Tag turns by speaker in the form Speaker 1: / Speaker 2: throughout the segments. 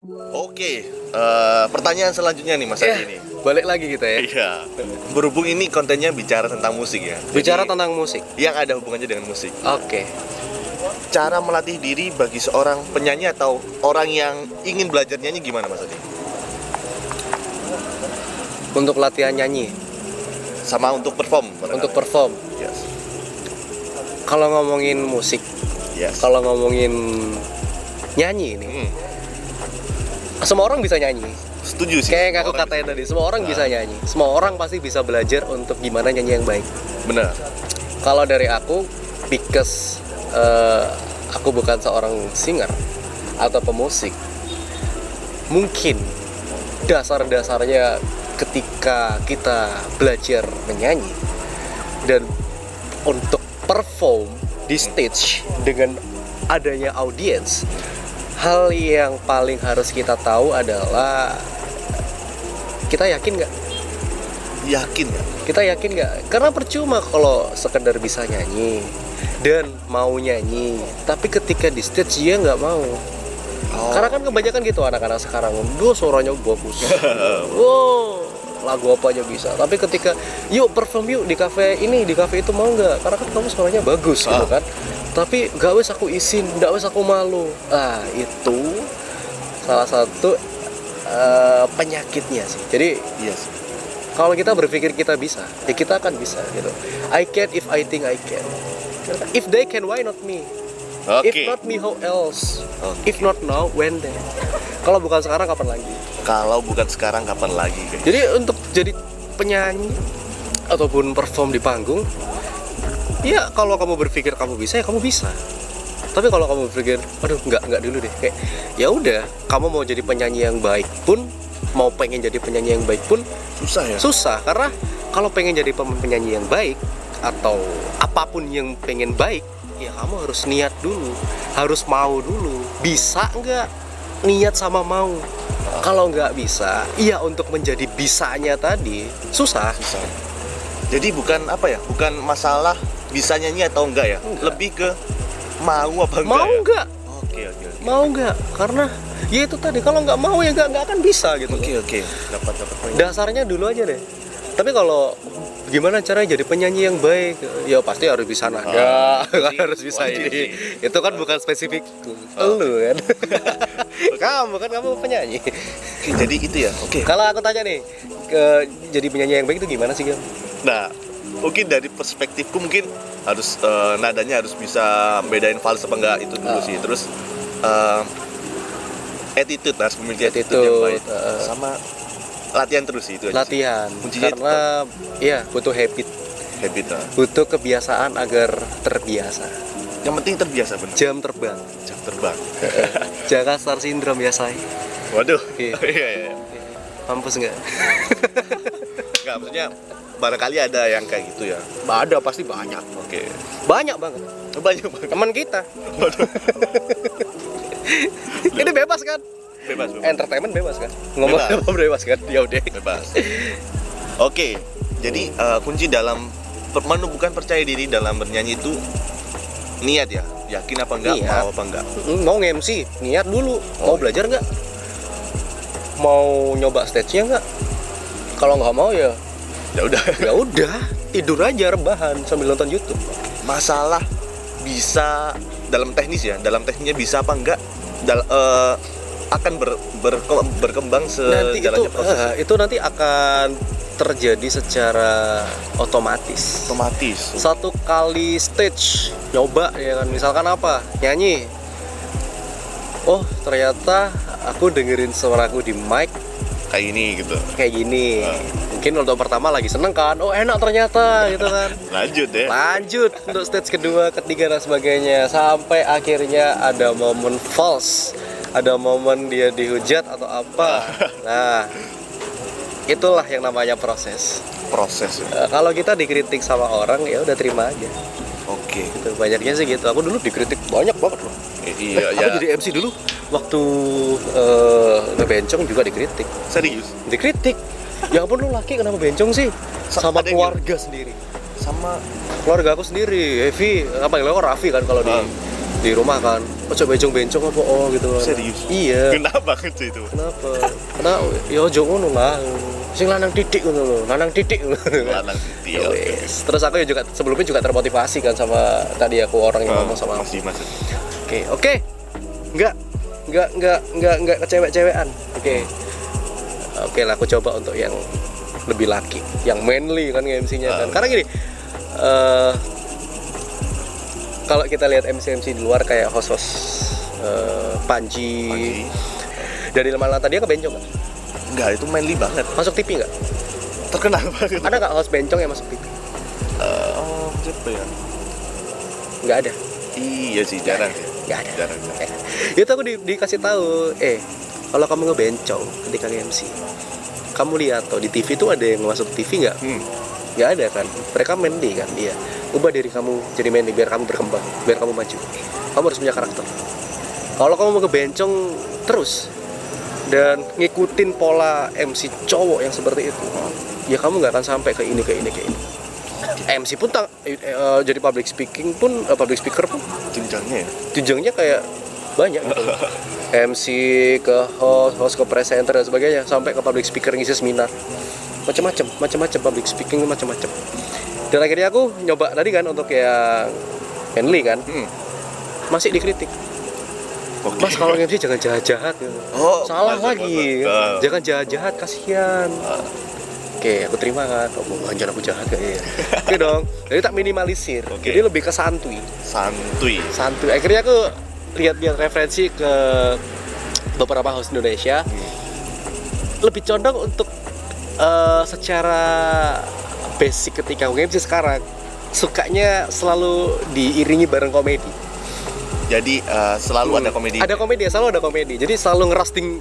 Speaker 1: Oke, pertanyaan selanjutnya nih Mas Adi nih.
Speaker 2: Balik lagi kita ya.
Speaker 1: Iya. Berhubung ini kontennya bicara tentang musik ya.
Speaker 2: Bicara
Speaker 1: Jadi,
Speaker 2: tentang musik.
Speaker 1: yang ada hubungannya dengan musik.
Speaker 2: Oke.
Speaker 1: Cara melatih diri bagi seorang penyanyi atau orang yang ingin belajar nyanyi gimana Mas Adi?
Speaker 2: Untuk latihan nyanyi,
Speaker 1: Sama untuk perform.
Speaker 2: untuk perform.
Speaker 1: Yes.
Speaker 2: Kalau ngomongin musik,
Speaker 1: Yes.
Speaker 2: kalau ngomongin nyanyi ini,
Speaker 1: Hmm,
Speaker 2: semua orang bisa nyanyi.
Speaker 1: setuju sih.
Speaker 2: Kayak yang aku
Speaker 1: Orang
Speaker 2: katain
Speaker 1: bisa.
Speaker 2: tadi, semua orang bisa nyanyi. Semua orang pasti bisa belajar untuk gimana nyanyi yang baik.
Speaker 1: Benar.
Speaker 2: Kalau dari aku, because aku bukan seorang singer atau pemusik, mungkin dasar-dasarnya ketika kita belajar menyanyi dan untuk perform di stage dengan adanya audiens, hal yang paling harus kita tahu adalah kita yakin nggak?
Speaker 1: Yakin nggak?
Speaker 2: Kita yakin nggak? Karena percuma kalau sekedar bisa nyanyi dan mau nyanyi, tapi ketika di stage dia nggak mau.
Speaker 1: Oh.
Speaker 2: Karena kan kebanyakan gitu anak-anak sekarang, duh suaranya bagus, wow lagu apa aja bisa. Tapi ketika yuk perform yuk di kafe ini, di kafe itu, mau nggak? Karena kan kamu suaranya bagus gitu kan. Tapi gak wes aku izin, gak wes aku malu. Ah itu salah satu penyakitnya sih. Jadi
Speaker 1: Yes.
Speaker 2: kalau kita berpikir kita bisa, ya kita akan bisa gitu. I can if I think I can. If they can, why not me? If
Speaker 1: Oke.
Speaker 2: not me, how else?
Speaker 1: Oke.
Speaker 2: If not now, when then? Kalau bukan sekarang, kapan lagi?
Speaker 1: Kalau bukan sekarang kapan lagi guys?
Speaker 2: Jadi untuk jadi penyanyi ataupun perform di panggung, ya kalau kamu berpikir kamu bisa, ya kamu bisa. Tapi kalau kamu berpikir, aduh nggak dulu deh, kayak ya udah, kamu mau jadi penyanyi yang baik pun, mau pengen jadi penyanyi yang baik pun
Speaker 1: Susah ya?
Speaker 2: susah. Karena kalau pengen jadi penyanyi yang baik atau apapun yang pengen baik, ya kamu harus niat dulu, harus mau dulu. Bisa nggak niat sama mau? Kalau nggak bisa, iya untuk menjadi bisanya tadi susah.
Speaker 1: Susah. Jadi bukan apa ya? Bukan masalah bisa nyanyi atau enggak ya?
Speaker 2: Enggak.
Speaker 1: Lebih ke mau apa enggak?
Speaker 2: Mau
Speaker 1: ya?
Speaker 2: nggak?
Speaker 1: Oke, oke, oke.
Speaker 2: Mau nggak? Karena ya itu tadi, kalau nggak mau ya nggak akan bisa gitu.
Speaker 1: Oke, oke. Dapat poin.
Speaker 2: Dasarnya dulu aja deh. Tapi kalau gimana caranya jadi penyanyi yang baik, ya pasti harus bisa nada, kan harus bisa
Speaker 1: wajib
Speaker 2: ini.
Speaker 1: sih.
Speaker 2: Itu kan bukan spesifik lu kan. kamu penyanyi.
Speaker 1: Oke, jadi itu ya. Oke.
Speaker 2: Kalau aku tanya nih, jadi penyanyi yang baik itu gimana sih, Gam?
Speaker 1: Nah, mungkin dari perspektifku mungkin harus nadanya harus bisa bedain fals apa enggak itu dulu sih. Terus attitude, harus memiliki attitude yang baik. Sama latihan terus sih, itu aja sih.
Speaker 2: Latihan.
Speaker 1: Kuncinya
Speaker 2: Karena ya butuh habit,
Speaker 1: Habit.
Speaker 2: butuh kebiasaan agar terbiasa.
Speaker 1: Yang penting terbiasa benar.
Speaker 2: Jam terbang.
Speaker 1: Jam terbang.
Speaker 2: Jakarta Syndrome ya, say.
Speaker 1: Waduh.
Speaker 2: Iya.
Speaker 1: Iya, iya.
Speaker 2: Mampus nggak?
Speaker 1: Enggak, maksudnya barangkali ada yang kayak gitu ya.
Speaker 2: Ada, pasti banyak.
Speaker 1: Oke.
Speaker 2: Banyak banget.
Speaker 1: Banyak banget.
Speaker 2: Teman kita.
Speaker 1: Waduh.
Speaker 2: Ini bebas kan?
Speaker 1: Bebas, bebas.
Speaker 2: Entertainment bebas kan? Ngomong
Speaker 1: Bebas.
Speaker 2: apa bebas kan? Ya udah.
Speaker 1: Bebas. Oke. Jadi kunci dalam menumbuhkan percaya diri dalam bernyanyi itu niat ya. Yakin apa enggak,
Speaker 2: Niat.
Speaker 1: mau apa enggak.
Speaker 2: Mau nge-MC, niat dulu.
Speaker 1: Oh,
Speaker 2: Mau belajar nggak? Mau nyoba stage-nya nggak? Kalau nggak mau ya
Speaker 1: Ya udah.
Speaker 2: ya udah, tidur aja rebahan sambil nonton YouTube.
Speaker 1: Masalah bisa dalam teknis ya, dalam teknisnya bisa apa enggak akan berkembang
Speaker 2: Nanti
Speaker 1: sejalannya proses.
Speaker 2: itu nanti akan terjadi secara otomatis.
Speaker 1: Otomatis.
Speaker 2: Satu kali stage nyoba ya kan, misalkan apa, nyanyi, oh ternyata aku dengerin suaraku di mic
Speaker 1: Kayak ini gitu.
Speaker 2: kayak gini. Mungkin untuk pertama lagi seneng kan, oh enak ternyata gitu kan.
Speaker 1: Lanjut ya.
Speaker 2: Lanjut untuk stage kedua, ketiga dan sebagainya, sampai akhirnya ada momen false, ada momen dia dihujat atau apa. Nah, itulah yang namanya proses.
Speaker 1: Proses ya.
Speaker 2: Kalau kita dikritik sama orang, ya udah terima aja.
Speaker 1: Oke.
Speaker 2: Gitu, banyaknya sih gitu. Aku dulu dikritik banyak banget loh.
Speaker 1: Iya ya.
Speaker 2: Aku jadi MC dulu waktu ngebencong juga dikritik.
Speaker 1: Serius.
Speaker 2: Dikritik. Ya ampun, lu laki kenapa bencong sih? Sama
Speaker 1: ada yang
Speaker 2: keluarga sendiri.
Speaker 1: Sama
Speaker 2: Keluarga aku sendiri, Evi, apa yang aku Raffi kan kalau di di rumah kan, ojo bencong apa gitu kan.
Speaker 1: Serius?
Speaker 2: Iya.
Speaker 1: Kenapa gitu itu?
Speaker 2: Kenapa? Karena ya ojo ngono lah. Sing lanang titik ngono lho, lanang titik ngono kan.
Speaker 1: Lanang
Speaker 2: Ya
Speaker 1: titik.
Speaker 2: wes. Terus aku juga sebelumnya juga termotivasi kan sama tadi aku orang yang ngomong sama aku.
Speaker 1: Masih.
Speaker 2: Oke. Enggak kecewek-cewekan. Oke lah, aku coba untuk yang lebih laki, yang manly kan MC-nya kan. Karena gini, kalau kita lihat MC di luar kayak host Panji. Dari Malang tadi dia kebencong nggak?
Speaker 1: Enggak, itu manly banget.
Speaker 2: Masuk TV nggak?
Speaker 1: Terkenal banget.
Speaker 2: Ada nggak host bencong yang masuk TV?
Speaker 1: Siapa ya?
Speaker 2: Nggak ada.
Speaker 1: Iya sih, jarang sih.
Speaker 2: Nggak ada.
Speaker 1: Jarang.
Speaker 2: Itu aku dikasih tahu, kalau kamu ngebencong ketika MC, kamu lihat tuh di TV tuh ada yang masuk TV nggak? Nggak ada kan? Mereka manly kan, iya. Ubah diri kamu jadi manly biar kamu berkembang, biar kamu maju. Kamu harus punya karakter. Kalau kamu mau ngebencong terus dan ngikutin pola MC cowok yang seperti itu, ya kamu nggak akan sampai ke ini. MC pun jadi public speaker pun jenjangnya kayak banyak gitu. MC ke host ke presenter dan sebagainya, sampai ke public speaker ngisi seminar, macam-macam public speaking macam-macam. Dan akhirnya aku nyoba tadi kan untuk yang manly kan, masih dikritik. Mas kalau MC jangan jahat-jahat gitu. Salah lagi. Jangan jahat-jahat, kasihan. Oke, aku terima kan. Jangan aku jahat kayaknya. Oke dong. Jadi tak minimalisir. Jadi lebih ke santuy. Akhirnya aku lihat referensi ke beberapa host Indonesia. Lebih condong untuk secara basic ketika MC sekarang sukanya selalu diiringi bareng komedi.
Speaker 1: Jadi selalu ada komedi.
Speaker 2: Selalu ada komedi. Jadi selalu ngerosting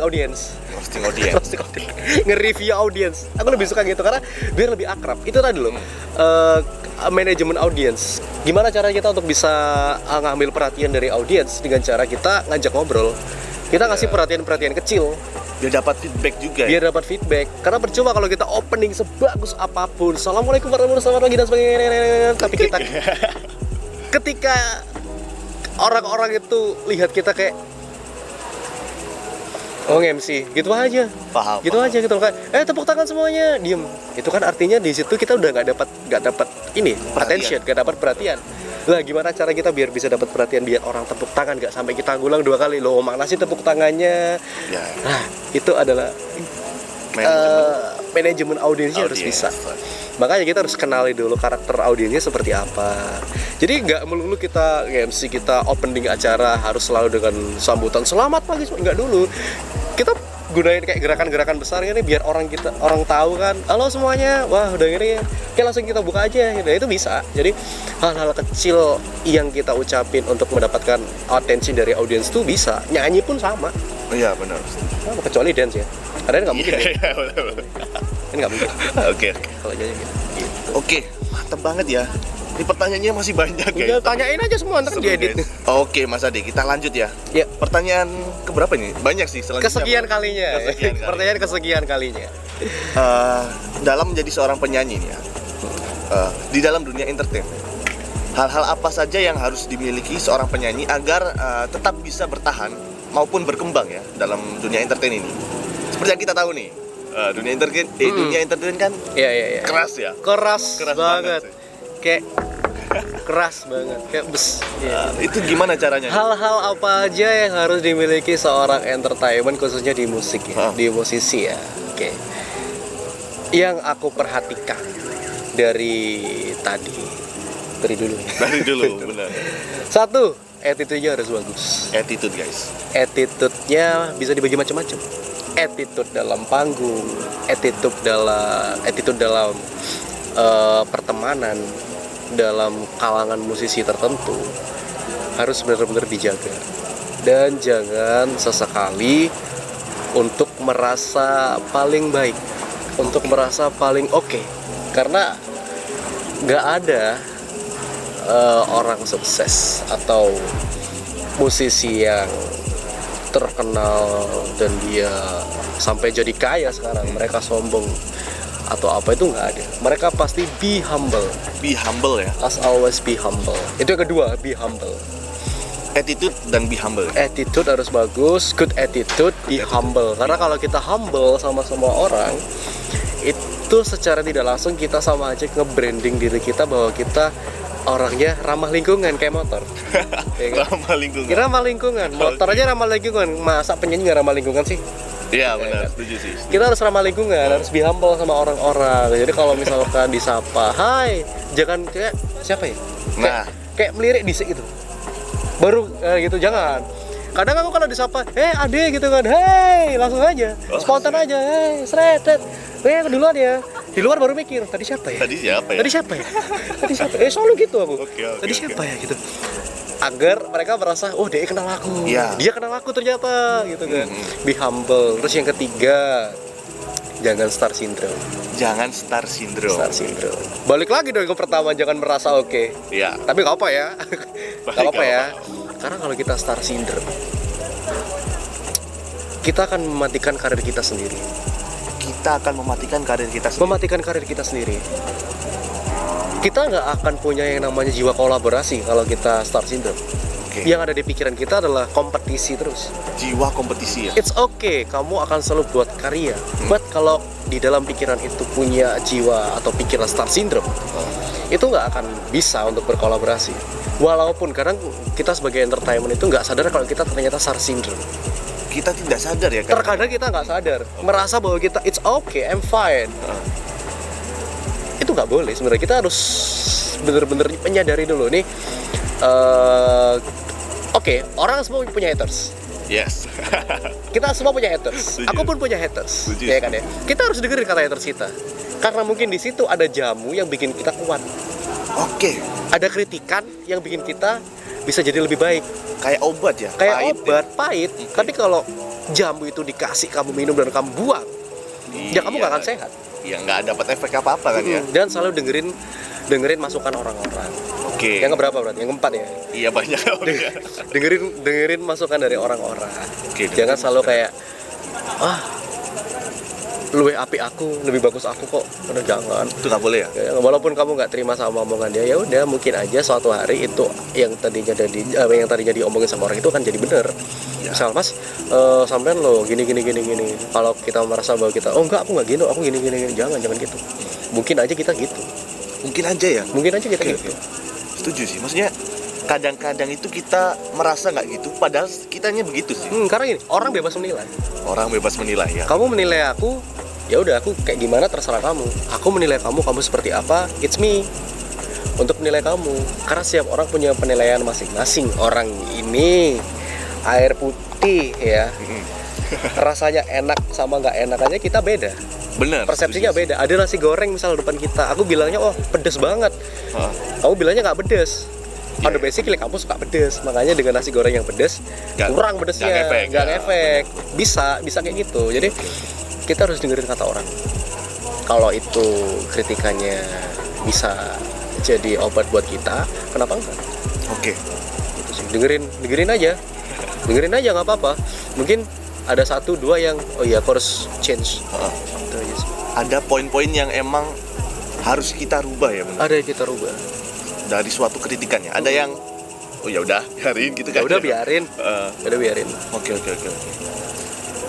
Speaker 2: audience. Nge-review audience. Aku lebih suka gitu karena biar lebih akrab. Itu tadi loh. Manajemen audience. Gimana cara kita untuk bisa ngambil perhatian dari audience dengan cara kita ngajak ngobrol. Kita ngasih perhatian kecil.
Speaker 1: Biar dapat feedback juga.
Speaker 2: Karena percuma kalau kita opening sebagus apapun. Assalamualaikum warahmatullahi wabarakatuh dan sebagainya. Tapi kita ketika orang-orang itu lihat kita kayak MC gitu aja.
Speaker 1: Paham.
Speaker 2: Kan. Tepuk tangan semuanya, diem. Itu kan artinya di situ kita udah nggak dapat ini attention, nggak dapat perhatian. Lah gimana cara kita biar bisa dapat perhatian, biar orang tepuk tangan, nggak sampai kita ngulang 2 kali. Loh, mana sih tepuk tangannya? Ya. Nah, itu adalah manajemen audiensnya harus bisa. Makanya kita harus kenali dulu karakter audiensnya seperti apa. Jadi nggak melulu kita MC kita opening acara harus selalu dengan sambutan selamat pagi, nggak dulu. Kita gunain kayak gerakan-gerakan besar ini biar orang tahu kan, halo semuanya, wah udah gini, oke langsung kita buka aja gitu. Itu bisa. Jadi hal-hal kecil yang kita ucapin untuk mendapatkan atensi dari audiens tuh bisa. Nyanyi pun sama.
Speaker 1: Iya benar.
Speaker 2: Kecuali dance ya. Karena nggak mungkin. Kan nggak mungkin.
Speaker 1: Oke.
Speaker 2: Kalau nyanyi gitu.
Speaker 1: Oke, mantep banget ya. Ini pertanyaannya masih banyak ya.
Speaker 2: Tanyain aja semua ntar diedit.
Speaker 1: Oke Mas Ade, kita lanjut ya.
Speaker 2: Ya.
Speaker 1: Pertanyaan keberapa ini? Banyak sih selanjutnya.
Speaker 2: Kesekian kalinya. Pertanyaan kesekian kalinya.
Speaker 1: Dalam menjadi seorang penyanyi nih ya, di dalam dunia entertain, hal-hal apa saja yang harus dimiliki seorang penyanyi agar tetap bisa bertahan maupun berkembang ya dalam dunia entertain ini? Seperti yang kita tahu nih, dunia entertain kan keras ya. Keras banget. Kayak keras banget, kayak bes.
Speaker 2: Itu gimana caranya? Hal-hal apa aja yang harus dimiliki seorang entertainment, khususnya di musik ya, di musisi ya. Oke. Yang aku perhatikan dari dulu,
Speaker 1: benar.
Speaker 2: 1, attitude-nya harus bagus.
Speaker 1: Attitude guys.
Speaker 2: Attitude-nya bisa dibagi macam-macam. Attitude dalam panggung, attitude dalam pertemanan, dalam kalangan musisi tertentu harus benar-benar dijaga. Dan jangan sesekali untuk merasa paling baik, untuk merasa paling oke. Karena nggak ada orang sukses atau musisi yang terkenal dan dia sampai jadi kaya sekarang, mereka sombong atau apa itu nggak ada. Mereka pasti be humble.
Speaker 1: Be humble ya.
Speaker 2: As always be humble. Itu yang kedua, be humble.
Speaker 1: Attitude dan be humble.
Speaker 2: Attitude harus bagus, good attitude, be humble. Karena kalau kita humble sama semua orang, itu secara tidak langsung kita sama aja nge-branding diri kita bahwa kita orangnya ramah lingkungan kayak motor. Ya kan?
Speaker 1: Ramah lingkungan.
Speaker 2: Ramah lingkungan. Motor aja ramah lingkungan. Masa penyanyi nggak ramah lingkungan sih?
Speaker 1: Iya benar,
Speaker 2: kan?
Speaker 1: setuju sih.
Speaker 2: Kita harus ramah lingkungan, harus be humble sama orang-orang. Jadi kalau misalkan disapa, hai, jangan kayak siapa ya?
Speaker 1: Nah.
Speaker 2: Kayak melirik disik gitu. Baru gitu, jangan. Kadang aku kalau disapa, ade gitu kan, hey, langsung aja, spontan aja, hey, seret, duluan ya. Di luar baru mikir, tadi siapa ya?
Speaker 1: Tadi siapa ya?
Speaker 2: Tadi siapa ya? Tadi siapa? Selalu gitu aku.
Speaker 1: Oke,
Speaker 2: Tadi siapa ya gitu. Agar mereka merasa, oh dia kenal aku, dia kenal aku ternyata, gitu kan. Be humble. Terus yang ketiga, jangan star syndrome.
Speaker 1: Jangan star syndrome.
Speaker 2: Star syndrome. Balik lagi dong ke pertama, jangan merasa oke.
Speaker 1: Iya.
Speaker 2: Tapi nggak apa ya, nggak apa ya.
Speaker 1: apa.
Speaker 2: Karena kalau kita star syndrome, kita akan mematikan karir kita sendiri.
Speaker 1: Kita akan mematikan karir kita sendiri.
Speaker 2: Mematikan karir kita sendiri. Kita nggak akan punya yang namanya jiwa kolaborasi kalau kita star syndrome.
Speaker 1: Oke.
Speaker 2: Yang ada di pikiran kita adalah kompetisi terus.
Speaker 1: Jiwa kompetisi ya.
Speaker 2: It's okay, kamu akan selalu buat karya. But kalau di dalam pikiran itu punya jiwa atau pikiran star syndrome, itu nggak akan bisa untuk berkolaborasi. Walaupun kadang kita sebagai entertainment itu nggak sadar kalau kita ternyata star syndrome.
Speaker 1: Kita tidak sadar ya kan.
Speaker 2: Terkadang kita nggak sadar, merasa bahwa kita it's okay, I'm fine. Itu nggak boleh sebenarnya. Kita harus bener-bener menyadari dulu nih. Oke, orang semua punya haters.
Speaker 1: Yes.
Speaker 2: Kita semua punya haters.
Speaker 1: Setuju.
Speaker 2: Aku pun punya haters.
Speaker 1: Setuju.
Speaker 2: Ya kan ya. Kita harus dengerin kata haters kita. Karena mungkin di situ ada jamu yang bikin kita kuat.
Speaker 1: Oke.
Speaker 2: Ada kritikan yang bikin kita bisa jadi lebih baik.
Speaker 1: Kayak obat ya.
Speaker 2: Kayak
Speaker 1: Pahit
Speaker 2: obat, pahit. Tapi kalau jamu itu dikasih kamu minum dan kamu buang, ya kamu nggak akan sehat.
Speaker 1: Iya, nggak dapat efek apa-apa kan ya.
Speaker 2: Dan selalu dengerin masukan orang-orang.
Speaker 1: Oke.
Speaker 2: Yang keberapa berarti? Yang keempat ya.
Speaker 1: Iya banyak.
Speaker 2: dengerin masukan dari orang-orang.
Speaker 1: Oke,
Speaker 2: Jangan
Speaker 1: dengerin
Speaker 2: selalu
Speaker 1: masukan.
Speaker 2: kayak lebih api aku, lebih bagus aku kok. Udah jangan.
Speaker 1: Itu nggak boleh ya.
Speaker 2: Ya, walaupun kamu nggak terima sama omongan dia, ya udah mungkin aja suatu hari itu yang tadinya diomongin sama orang itu akan jadi bener.
Speaker 1: Ya.
Speaker 2: Misal mas, sampean lo gini. Kalau kita merasa bahwa kita, oh enggak aku nggak gini, aku gini, jangan gitu. Mungkin aja kita gitu.
Speaker 1: Mungkin aja ya.
Speaker 2: Mungkin aja kita
Speaker 1: Oke,
Speaker 2: gitu.
Speaker 1: Setuju sih. Maksudnya kadang-kadang itu kita merasa nggak gitu, padahal kitanya begitu sih.
Speaker 2: Karena gini, orang bebas menilai.
Speaker 1: Orang bebas menilai ya.
Speaker 2: Kamu menilai aku, ya udah aku kayak gimana terserah kamu. Aku menilai kamu seperti apa, it's me. Untuk menilai kamu, karena setiap orang punya penilaian masing-masing. Orang ini air putih ya, rasanya enak sama nggak enak aja kita beda.
Speaker 1: Bener.
Speaker 2: Persepsinya
Speaker 1: setuju.
Speaker 2: beda. Ada nasi goreng misal depan kita, aku bilangnya oh pedes banget.
Speaker 1: Hah.
Speaker 2: Kamu bilangnya nggak pedes.
Speaker 1: Iya.
Speaker 2: Pada basically kamu suka pedes, makanya dengan nasi goreng yang pedes kurang pedesnya,
Speaker 1: nggak
Speaker 2: ngefek. Bisa kayak gitu. Jadi kita harus dengerin kata orang. Kalau itu kritikannya bisa jadi obat buat kita, kenapa enggak?
Speaker 1: Oke.
Speaker 2: Gitu sih. Dengerin aja nggak apa-apa. Mungkin ada 1-2 yang oh iya aku harus change.
Speaker 1: Heeh.
Speaker 2: Itu aja sih.
Speaker 1: Ada poin-poin yang emang harus kita rubah ya, benar.
Speaker 2: Ada yang kita rubah.
Speaker 1: Dari suatu kritikannya. Ada yang oh ya udah biarin gitu kan.
Speaker 2: Ya udah biarin. Udah biarin.
Speaker 1: Oke.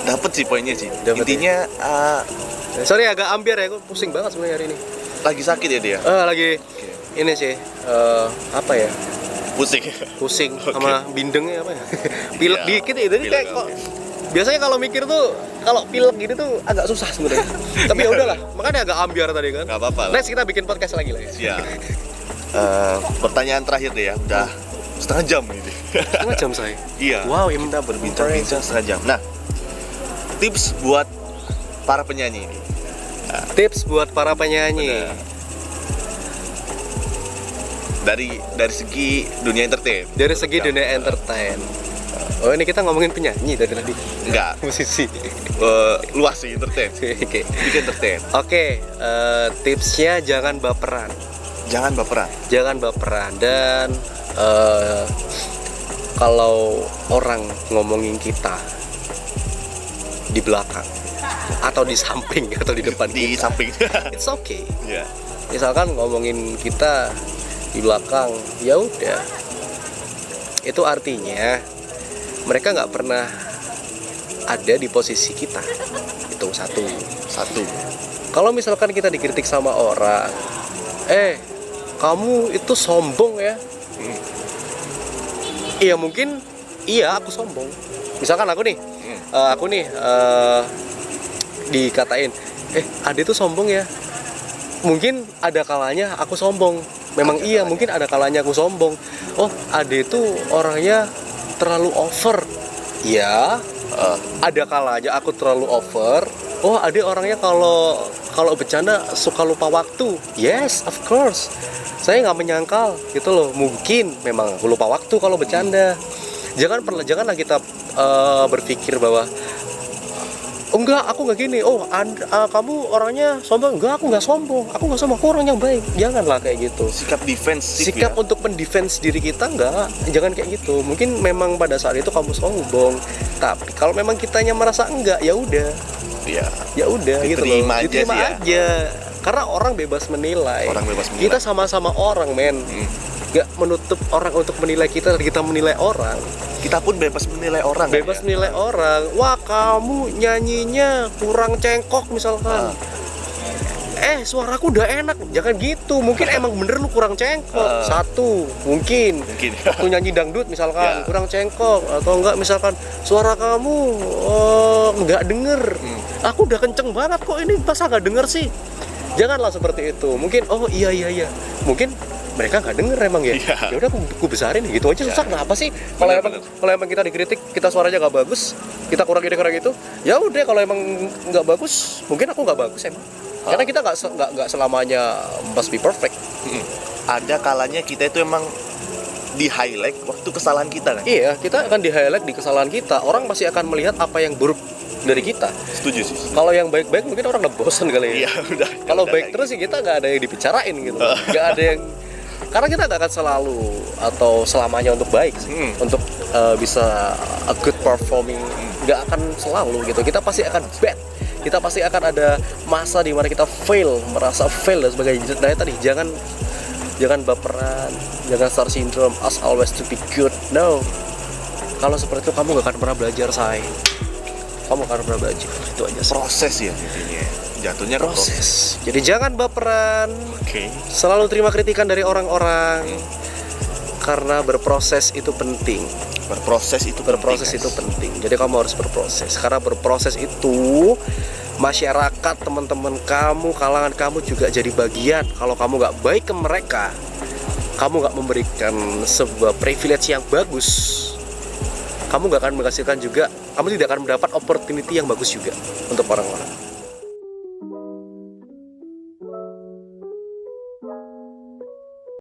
Speaker 1: Dapat sih poinnya sih.
Speaker 2: Dapet
Speaker 1: Intinya
Speaker 2: Sorry agak ambiar ya, aku pusing banget sebenarnya hari ini.
Speaker 1: lagi sakit ya dia.
Speaker 2: Lagi ini sih apa ya?
Speaker 1: Pusing. Oke.
Speaker 2: Sama bindengnya apa ya? Pilek
Speaker 1: Iya,
Speaker 2: dikit ya. Jadi
Speaker 1: pilek,
Speaker 2: kayak kok
Speaker 1: oke.
Speaker 2: biasanya kalau mikir tuh kalau pilek gini tuh agak susah sebenarnya. Tapi ya udahlah, makanya agak ambiar tadi kan.
Speaker 1: Nggak apa-apa lah.
Speaker 2: Next kita bikin podcast lagi lah ya.
Speaker 1: Siap. Pertanyaan terakhir deh ya, udah setengah jam ini.
Speaker 2: Setengah jam saya.
Speaker 1: Iya.
Speaker 2: Wow,
Speaker 1: Kita berbincang-bincang setengah jam. Nah, tips buat para penyanyi ini.
Speaker 2: Tips buat para penyanyi.
Speaker 1: Dari segi dunia entertain.
Speaker 2: Dari segi dunia entertain. Oh ini kita ngomongin penyanyi dari tadi.
Speaker 1: Enggak.
Speaker 2: Musisi.
Speaker 1: Luas sih entertain.
Speaker 2: Oke.
Speaker 1: Big entertain.
Speaker 2: Oke, tipsnya jangan baperan.
Speaker 1: Jangan baperan.
Speaker 2: Jangan baperan dan kalau orang ngomongin kita di belakang atau di samping atau di depan
Speaker 1: Di
Speaker 2: kita.
Speaker 1: samping.
Speaker 2: It's okay.
Speaker 1: Ya.
Speaker 2: Misalkan ngomongin kita di belakang, ya udah. Itu artinya mereka nggak pernah ada di posisi kita. Itu satu. Kalau misalkan kita dikritik sama orang, kamu itu sombong ya. Iya mungkin, iya aku sombong. Misalkan aku nih, dikatain, Ade tuh sombong ya. Mungkin ada kalanya aku sombong. Memang iya, mungkin ada kalanya aku sombong. Oh, Ade tuh orangnya terlalu over. Iya. Ada kalanya aku terlalu over. Oh, Ade orangnya kalau bercanda suka lupa waktu. Yes, of course. Saya nggak menyangkal gitu loh. Mungkin memang aku lupa waktu kalau bercanda. Janganlah kita berpikir bahwa enggak, aku nggak gini. Kamu orangnya sombong. Enggak, aku nggak sombong. Aku orang yang baik. Janganlah kayak gitu.
Speaker 1: Sikap defensif.
Speaker 2: Sikap
Speaker 1: ya?
Speaker 2: untuk mendefense diri kita enggak. Jangan kayak gitu. Mungkin memang pada saat itu kamu sombong. Tapi kalau memang kitanya merasa enggak, ya udah.
Speaker 1: Iya.
Speaker 2: Ya udah gitu loh.
Speaker 1: Diterima aja sih ya.
Speaker 2: aja. Karena orang bebas menilai. Kita sama-sama orang, men. Gak menutup orang untuk menilai kita dan kita menilai orang.
Speaker 1: Kita pun bebas menilai orang.
Speaker 2: Bebas menilai orang. Wah, kamu nyanyinya kurang cengkok misalkan. Suaraku udah enak. Jangan gitu. Mungkin emang bener lu kurang cengkok. Satu, mungkin. Waktu nyanyi dangdut misalkan kurang cengkok, atau enggak misalkan suara kamu nggak denger. Aku udah kenceng banget kok, ini masa nggak denger sih? Janganlah seperti itu. Mungkin iya. Mungkin mereka nggak denger emang ya. Ya udah aku besarin gitu aja, susah. Kenapa sih? Kalau emang kita dikritik, kita suaranya nggak bagus, kita kurang itu, ya udah. Kalau emang nggak bagus, mungkin aku nggak bagus emang. Karena kita nggak selamanya must be perfect.
Speaker 1: Ada kalanya kita itu emang di highlight waktu kesalahan kita kan.
Speaker 2: Iya, kita akan di highlight di kesalahan kita. Orang pasti akan melihat apa yang buruk dari kita.
Speaker 1: Setuju sih.
Speaker 2: Kalau yang baik-baik mungkin orang udah bosan kali ya.
Speaker 1: Iya, udah.
Speaker 2: Kalau baik terus sih kita nggak ada yang dibicarain gitu. Nggak ada yang, karena kita nggak akan selalu atau selamanya untuk baik sih. Untuk bisa a good performing, nggak akan selalu gitu. Kita pasti akan bad. Kita pasti akan ada masa di mana kita merasa fail dan sebagainya. Nah, tadi jangan baperan, jangan star syndrome, as always to be good. No. Kalau seperti itu kamu gak akan pernah belajar, say. Kamu akan pernah belajar. Itu aja sih.
Speaker 1: Proses ya intinya. Jatuhnya ke
Speaker 2: Proses. Jadi jangan baperan.
Speaker 1: Oke.
Speaker 2: Selalu terima kritikan dari orang-orang. Karena berproses itu penting.
Speaker 1: Berproses itu
Speaker 2: penting. Jadi kamu harus berproses. Karena berproses itu masyarakat, teman-teman kamu, kalangan kamu juga jadi bagian. Kalau kamu nggak baik ke mereka, kamu nggak memberikan sebuah privilege yang bagus, kamu nggak akan menghasilkan juga, kamu tidak akan mendapat opportunity yang bagus juga untuk orang-orang.